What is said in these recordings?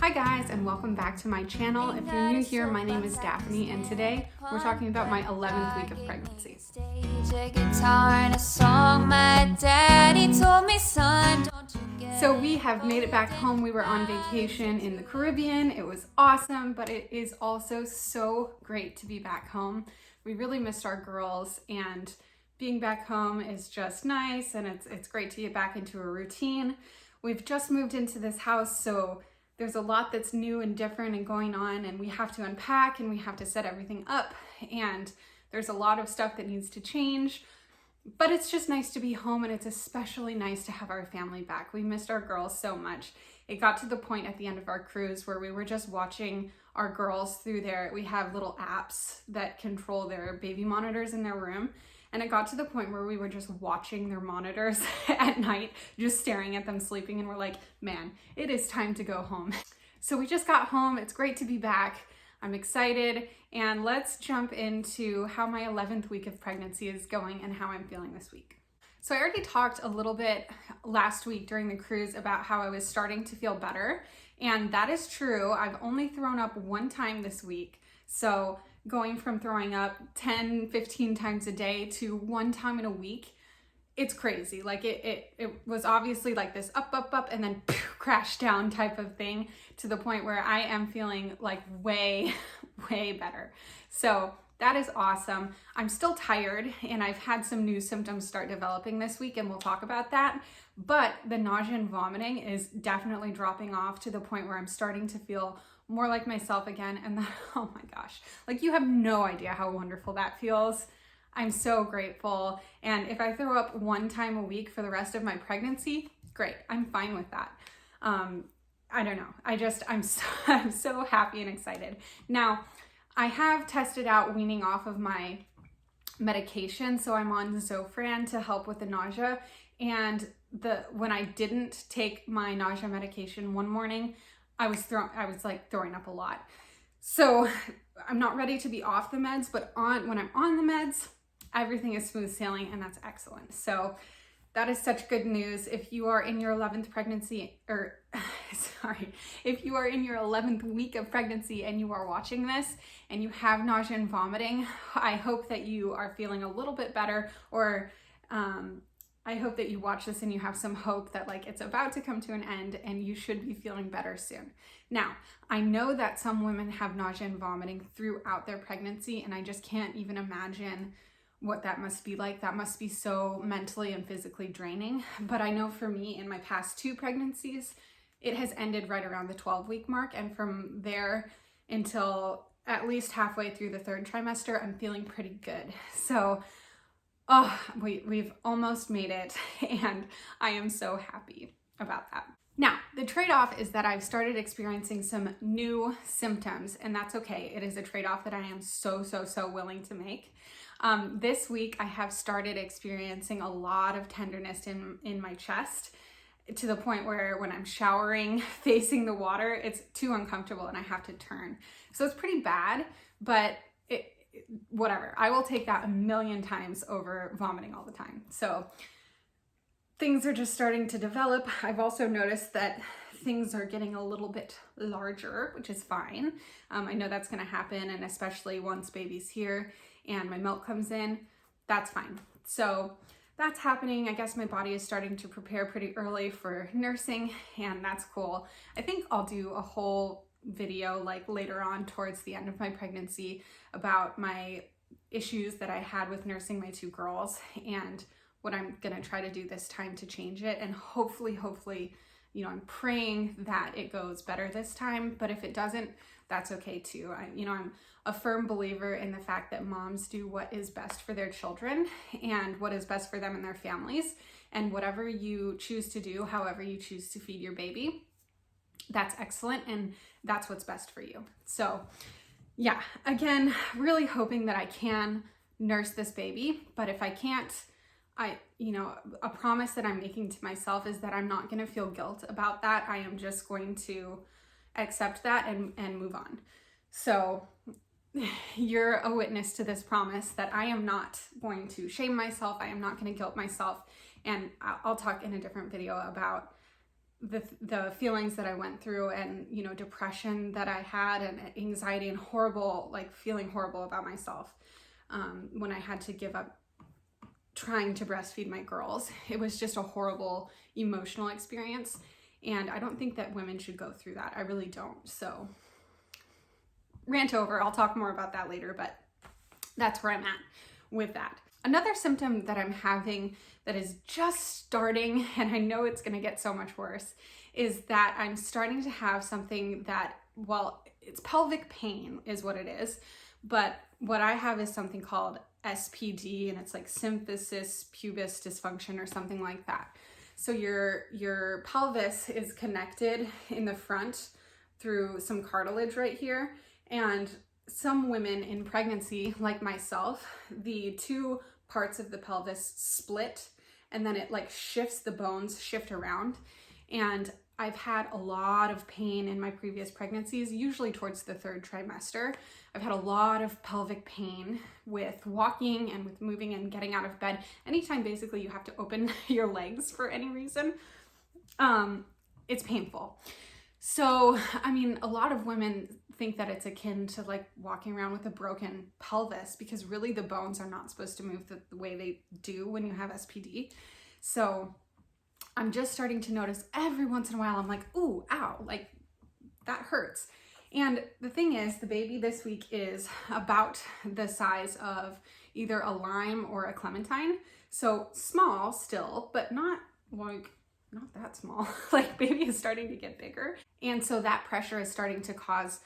Hi guys, and welcome back to my channel. If you're new here, my name is Daphne, and today we're talking about my 11th week of pregnancy. So we have made it back home. We were on vacation in the Caribbean. It was awesome, but it is also so great to be back home. We really missed our girls, and being back home is just nice, and it's great to get back into a routine. We've just moved into this house, so there's a lot that's new and different and going on, and we have to unpack and we have to set everything up, and there's a lot of stuff that needs to change, but it's just nice to be home, and it's especially nice to have our family back. We missed our girls so much. It got to the point at the end of our cruise where we were just watching our girls through we have little apps that control their baby monitors in their room. And it got to the point where we were just watching their monitors at night, just staring at them sleeping, and we're like, man, it is time to go home. So we just got home. It's great to be back. I'm excited, and let's jump into how my 11th week of pregnancy is going and how I'm feeling this week. So I already talked a little bit last week during the cruise about how I was starting to feel better, and that is true. I've only thrown up one time this week, so going from throwing up 10, 15 times a day to one time in a week, it's crazy. Like it was obviously like this up, and then crash down type of thing, to the point where I am feeling like way better. So that is awesome. I'm still tired, and I've had some new symptoms start developing this week, and we'll talk about that. But the nausea and vomiting is definitely dropping off to the point where I'm starting to feel more like myself again. And that, oh my gosh, like you have no idea how wonderful that feels. I'm so grateful. And if I throw up one time a week for the rest of my pregnancy, great, I'm fine with that. I don't know. I'm so happy and excited. Now, I have tested out weaning off of my medication. So I'm on Zofran to help with the nausea. And when I didn't take my nausea medication one morning, I was throwing up a lot. So I'm not ready to be off the meds, but when I'm on the meds, everything is smooth sailing, and that's excellent. So that is such good news. If you are in your 11th pregnancy, if you are in your 11th week of pregnancy and you are watching this and you have nausea and vomiting, I hope that you are feeling a little bit better, or I hope that you watch this and you have some hope that like it's about to come to an end and you should be feeling better soon. Now, I know that some women have nausea and vomiting throughout their pregnancy, and I just can't even imagine what that must be like. That must be so mentally and physically draining. But I know for me, in my past 2 pregnancies, it has ended right around the 12-week mark. And from there until at least halfway through the 3rd trimester, I'm feeling pretty good. So we've almost made it, and I am so happy about that. Now, the trade-off is that I've started experiencing some new symptoms, and that's okay. It is a trade-off that I am so willing to make. This week, I have started experiencing a lot of tenderness in my chest, to the point where when I'm showering facing the water, it's too uncomfortable and I have to turn. So it's pretty bad, but whatever. I will take that a million times over vomiting all the time. So things are just starting to develop. I've also noticed that things are getting a little bit larger, which is fine. I know that's going to happen, and especially once baby's here and my milk comes in, that's fine. So that's happening. I guess my body is starting to prepare pretty early for nursing, and that's cool. I think I'll do a whole video like later on towards the end of my pregnancy about my issues that I had with nursing my 2 girls and what I'm gonna try to do this time to change it. And hopefully, I'm praying that it goes better this time, but if it doesn't, that's okay too. I'm a firm believer in the fact that moms do what is best for their children and what is best for them and their families, and whatever you choose to do, however you choose to feed your baby, that's excellent, and that's what's best for you. So yeah, again, really hoping that I can nurse this baby, but if I can't, a promise that I'm making to myself is that I'm not going to feel guilt about that. I am just going to accept that and move on. So you're a witness to this promise that I am not going to shame myself. I am not going to guilt myself. And I'll talk in a different video about the feelings that I went through, and, you know, depression that I had, and anxiety, and horrible, like feeling horrible about myself when I had to give up trying to breastfeed my girls. It was just a horrible emotional experience. And I don't think that women should go through that. I really don't. So rant over. I'll talk more about that later, but that's where I'm at with that. Another symptom that I'm having that is just starting, and I know it's going to get so much worse, is that I'm starting to have something that, well, it's pelvic pain is what it is, but what I have is something called SPD, and it's like symphysis pubis dysfunction or something like that. So your pelvis is connected in the front through some cartilage right here, and some women in pregnancy, like myself, the two parts of the pelvis split, and then it like shifts, the bones shift around. And I've had a lot of pain in my previous pregnancies, usually towards the 3rd trimester. I've had a lot of pelvic pain with walking and with moving and getting out of bed. Anytime basically you have to open your legs for any reason, it's painful. So, I mean, a lot of women think that it's akin to like walking around with a broken pelvis, because really the bones are not supposed to move the way they do when you have SPD. So I'm just starting to notice every once in a while, I'm like, ooh, ow, like that hurts. And the thing is, the baby this week is about the size of either a lime or a clementine. So small still, but not that small. Like baby is starting to get bigger. And so that pressure is starting to cause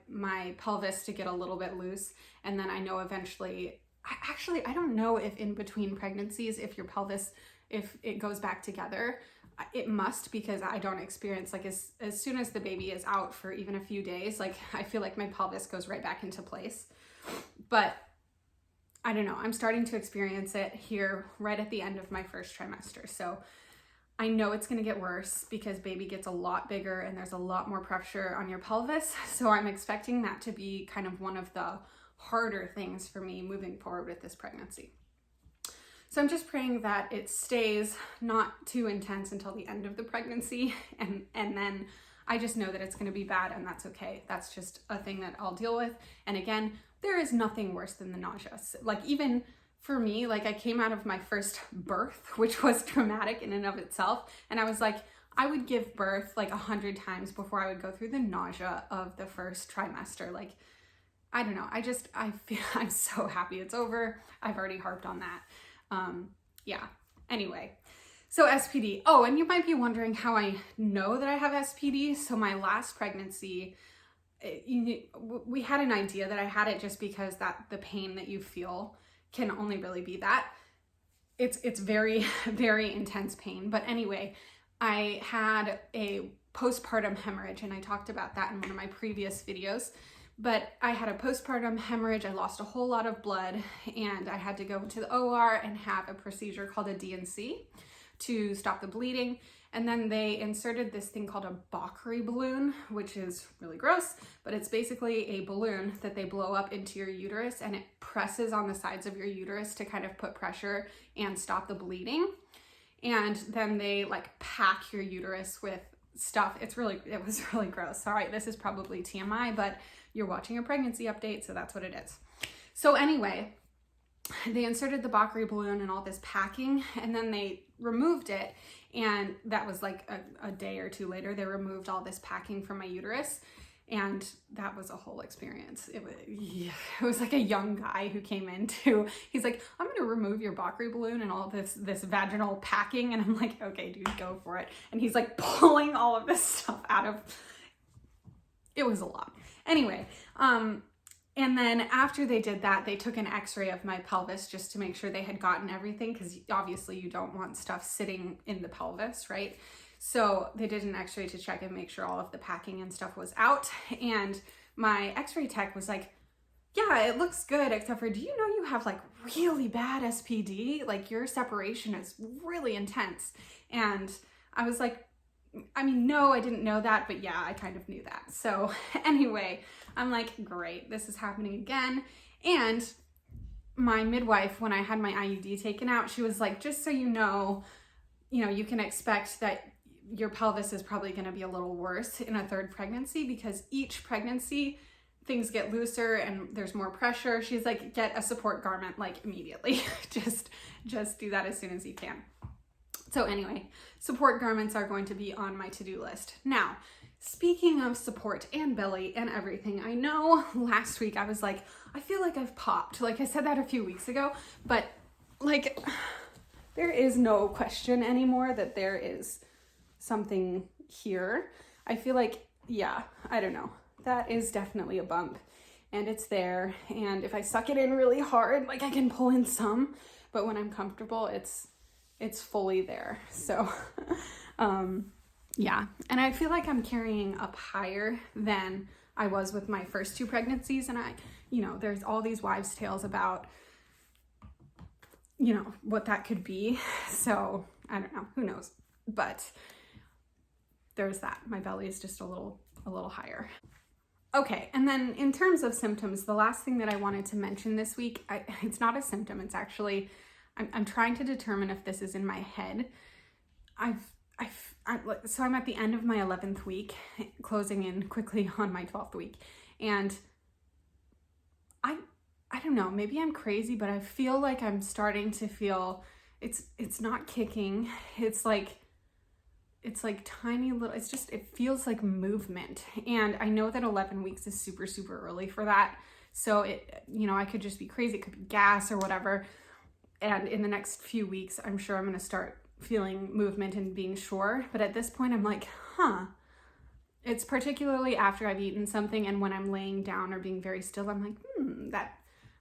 my pelvis to get a little bit loose. And then I know eventually, I don't know if in between pregnancies, if your pelvis, if it goes back together. It must, because I don't experience, like as soon as the baby is out for even a few days, like I feel like my pelvis goes right back into place. But I don't know, I'm starting to experience it here right at the end of my 1st trimester. So I know it's gonna get worse because baby gets a lot bigger and there's a lot more pressure on your pelvis. So I'm expecting that to be kind of one of the harder things for me moving forward with this pregnancy. So I'm just praying that it stays not too intense until the end of the pregnancy. And then I just know that it's gonna be bad, and that's okay. That's just a thing that I'll deal with. And again, there is nothing worse than the nausea. Like even for me, like I came out of my first birth, which was traumatic in and of itself. And I was like, I would give birth like 100 times before I would go through the nausea of the 1st trimester. Like, I don't know. I feel I'm so happy it's over. I've already harped on that. Yeah, anyway, so SPD. Oh, and you might be wondering how I know that I have SPD. So my last pregnancy, we had an idea that I had it just because that the pain that you feel can only really be that. It's very, very intense pain. But anyway, I had a postpartum hemorrhage, and I talked about that in one of my previous videos. But I had a postpartum hemorrhage. I lost a whole lot of blood, and I had to go to the OR and have a procedure called a D&C to stop the bleeding. And then they inserted this thing called a Bacri balloon, which is really gross, but it's basically a balloon that they blow up into your uterus, and it presses on the sides of your uterus to kind of put pressure and stop the bleeding. And then they like pack your uterus with stuff. It was really gross. All right, this is probably TMI, but you're watching a pregnancy update, so that's what it is. So anyway, they inserted the Bacri balloon and all this packing, and then they removed it. And that was like a day or two later, they removed all this packing from my uterus. And that was a whole experience. It was like a young guy who came in he's like, I'm gonna remove your Bacri balloon and all this vaginal packing. And I'm like, okay, dude, go for it. And he's like pulling all of this stuff out of, it was a lot. Anyway, and then after they did that, they took an x-ray of my pelvis just to make sure they had gotten everything, because obviously you don't want stuff sitting in the pelvis, right? So they did an x-ray to check and make sure all of the packing and stuff was out. And my x-ray tech was like, yeah, it looks good, except for, do you know you have like really bad SPD? Like your separation is really intense. And I was like, I mean, no, I didn't know that, but yeah, I kind of knew that. So anyway, I'm like, great, this is happening again. And my midwife, when I had my IUD taken out, she was like, just so you know, you can expect that your pelvis is probably going to be a little worse in a third pregnancy, because each pregnancy things get looser and there's more pressure. She's like, get a support garment like immediately. just do that as soon as you can. So anyway, support garments are going to be on my to-do list. Now, speaking of support and belly and everything, I know last week I was like, I feel like I've popped. Like I said that a few weeks ago, but like there is no question anymore that there is something here. I feel like, yeah, I don't know. That is definitely a bump and it's there. And if I suck it in really hard, like I can pull in some, but when I'm comfortable, it's fully there. So, yeah. And I feel like I'm carrying up higher than I was with my first two pregnancies. And there's all these wives' tales about, what that could be. So I don't know, who knows, but there's that. My belly is just a little higher. Okay, and then in terms of symptoms, the last thing that I wanted to mention this week, it's not a symptom, it's actually, I'm trying to determine if this is in my head. So I'm at the end of my 11th week, closing in quickly on my 12th week, and I don't know, maybe I'm crazy, but I feel like I'm starting to feel, it's not kicking, it's like tiny little, it feels like movement. And I know that 11 weeks is super, super early for that. So I could just be crazy. It could be gas or whatever. And in the next few weeks, I'm sure I'm going to start feeling movement and being sure. But at this point, I'm like, it's particularly after I've eaten something. And when I'm laying down or being very still, I'm like,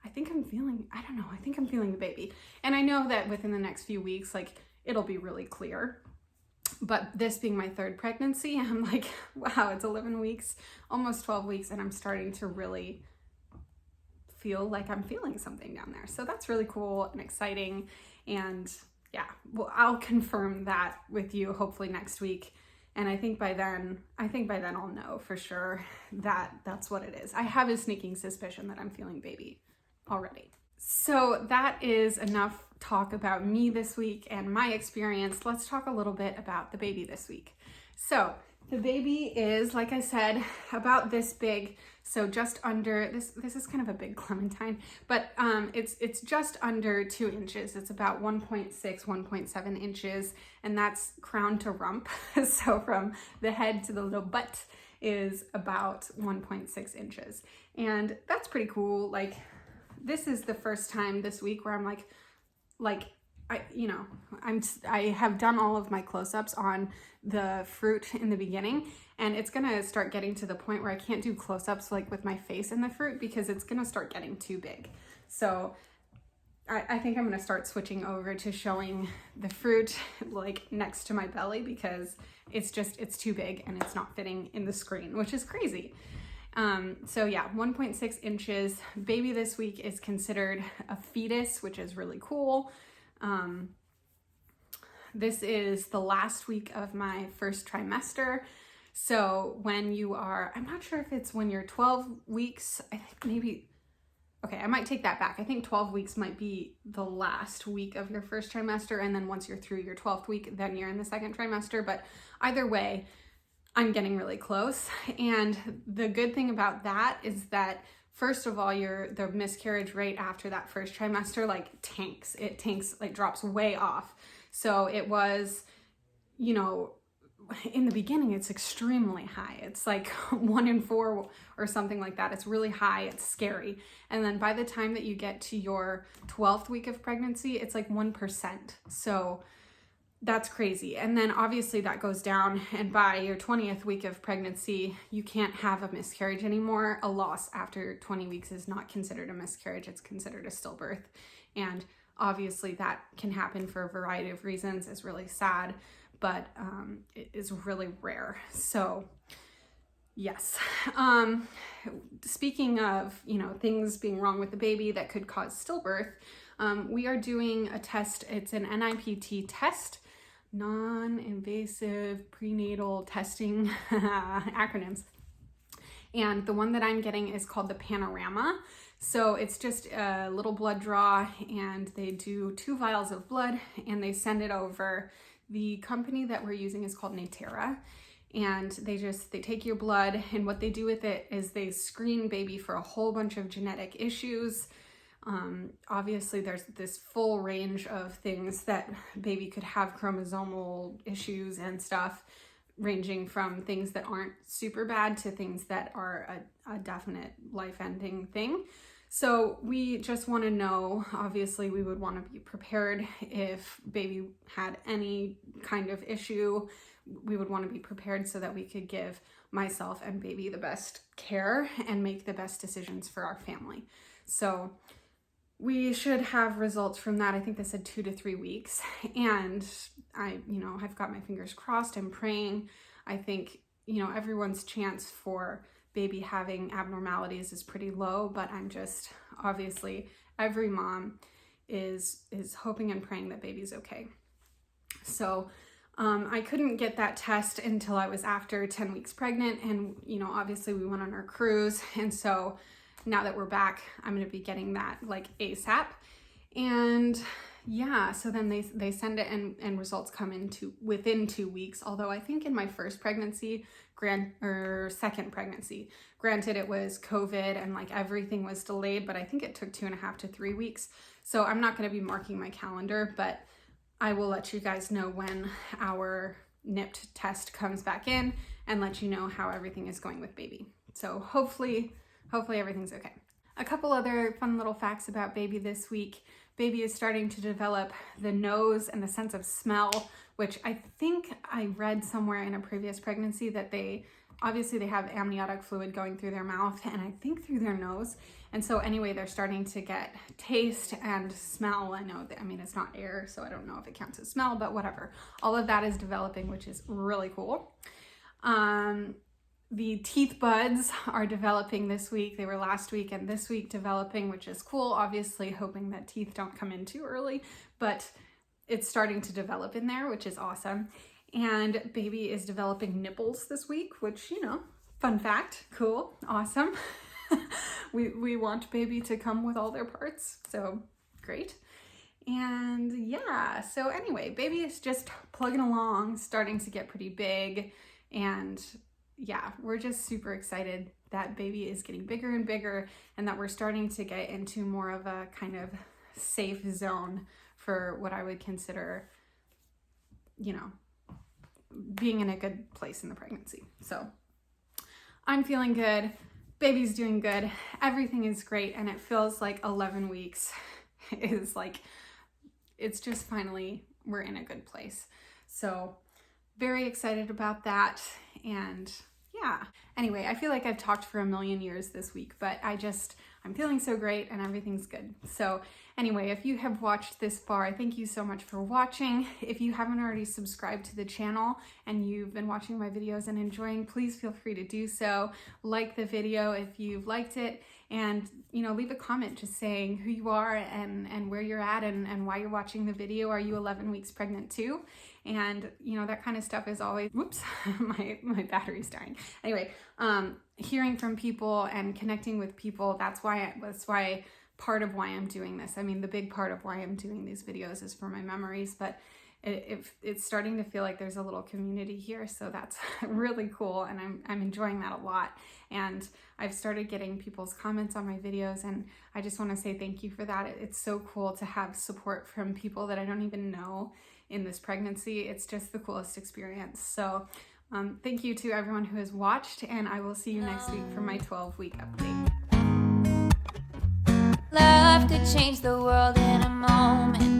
I think I'm feeling the baby. And I know that within the next few weeks, like it'll be really clear. But this being my third pregnancy, I'm like, wow, it's 11 weeks, almost 12 weeks, and I'm starting to really feel like I'm feeling something down there. So that's really cool and exciting. And yeah, well, I'll confirm that with you hopefully next week. And I think by then I'll know for sure that that's what it is. I have a sneaking suspicion that I'm feeling baby already. So that is enough talk about me this week and my experience. Let's talk a little bit about the baby this week. So the baby is, like I said, about this big. So just under this is kind of a big clementine, but it's just under 2 inches. It's about 1.6, 1.7 inches, and that's crown to rump. So from the head to the little butt is about 1.6 inches. And that's pretty cool. Like, this is the first time this week where I'm I have done all of my close-ups on the fruit in the beginning, and it's gonna start getting to the point where I can't do close-ups like with my face in the fruit because it's gonna start getting too big. So I think I'm gonna start switching over to showing the fruit like next to my belly because it's too big and it's not fitting in the screen, which is crazy. So yeah, 1.6 inches. Baby this week is considered a fetus, which is really cool. This is the last week of my first trimester. So when you are, I'm not sure if it's when you're 12 weeks, I think maybe, okay, I might take that back. I think 12 weeks might be the last week of your first trimester. And then once you're through your 12th week, then you're in the second trimester. But either way, I'm getting really close. And the good thing about that is that, first of all, the miscarriage rate after that first trimester tanks. It tanks, drops way off. So it was, in the beginning, it's extremely high. It's like 1 in 4 or something like that. It's really high. It's scary. And then by the time that you get to your 12th week of pregnancy, it's like 1%. So that's crazy. And then obviously that goes down, and by your 20th week of pregnancy, you can't have a miscarriage anymore. A loss after 20 weeks is not considered a miscarriage. It's considered a stillbirth. And obviously that can happen for a variety of reasons. It's really sad, but it is really rare. So yes. Speaking of, things being wrong with the baby that could cause stillbirth, we are doing a test. It's an NIPT test, non-invasive prenatal testing acronyms. And the one that I'm getting is called the Panorama. So it's just a little blood draw, and they do 2 vials of blood and they send it over The company that we're using is called Natera, and they take your blood, and what they do with it is they screen baby for a whole bunch of genetic issues. Obviously there's this full range of things that baby could have, chromosomal issues and stuff, ranging from things that aren't super bad to things that are a definite life-ending thing. So we just want to know, obviously we would want to be prepared if baby had any kind of issue. We would want to be prepared so that we could give myself and baby the best care and make the best decisions for our family. So we should have results from that. I think they said 2 to 3 weeks. And I've got my fingers crossed. I'm praying. I think, everyone's chance for baby having abnormalities is pretty low, but I'm just, obviously every mom is hoping and praying that baby's okay. So I couldn't get that test until I was after 10 weeks pregnant. And, obviously we went on our cruise. And so now that we're back, I'm going to be getting that like ASAP. And yeah, so then they send it and results come within 2 weeks. Although I think in my first pregnancy, second pregnancy, granted it was COVID and like everything was delayed, but I think it took 2.5 to 3 weeks. So I'm not going to be marking my calendar, but I will let you guys know when our NIPT test comes back in and let you know how everything is going with baby. So hopefully everything's okay. A couple other fun little facts about baby this week. Baby is starting to develop the nose and the sense of smell, which I think I read somewhere in a previous pregnancy that they have amniotic fluid going through their mouth and I think through their nose. And so anyway, they're starting to get taste and smell. It's not air, so I don't know if it counts as smell, but whatever. All of that is developing, which is really cool. The teeth buds are developing this week. They were last week and this week developing, which is cool. Obviously hoping that teeth don't come in too early, but it's starting to develop in there, which is awesome. And baby is developing nipples this week, which, fun fact, cool, awesome. we want baby to come with all their parts, so great. And yeah, so anyway, baby is just plugging along, starting to get pretty big, and yeah, we're just super excited that baby is getting bigger and bigger and that we're starting to get into more of a kind of safe zone for what I would consider, being in a good place in the pregnancy. So I'm feeling good. Baby's doing good. Everything is great. And it feels like 11 weeks is like, it's just finally, we're in a good place. So very excited about that. And yeah, anyway, I feel like I've talked for a million years this week, but I'm feeling so great and everything's good. So anyway, if you have watched this far, thank you so much for watching. If you haven't already subscribed to the channel and you've been watching my videos and enjoying, please feel free to do so. Like the video if you've liked it, and leave a comment just saying who you are and where you're at and why you're watching the video. Are you 11 weeks pregnant too? And that kind of stuff is always, whoops, my battery's dying. Anyway, hearing from people and connecting with people, that's why part of why I'm doing this. The big part of why I'm doing these videos is for my memories, but it's starting to feel like there's a little community here, so that's really cool, and I'm enjoying that a lot. And I've started getting people's comments on my videos, and I just want to say thank you for that. It's so cool to have support from people that I don't even know in this pregnancy. It's just the coolest experience. So thank you to everyone who has watched, and I will see you next week for my 12-week update. Love could change the world in a moment.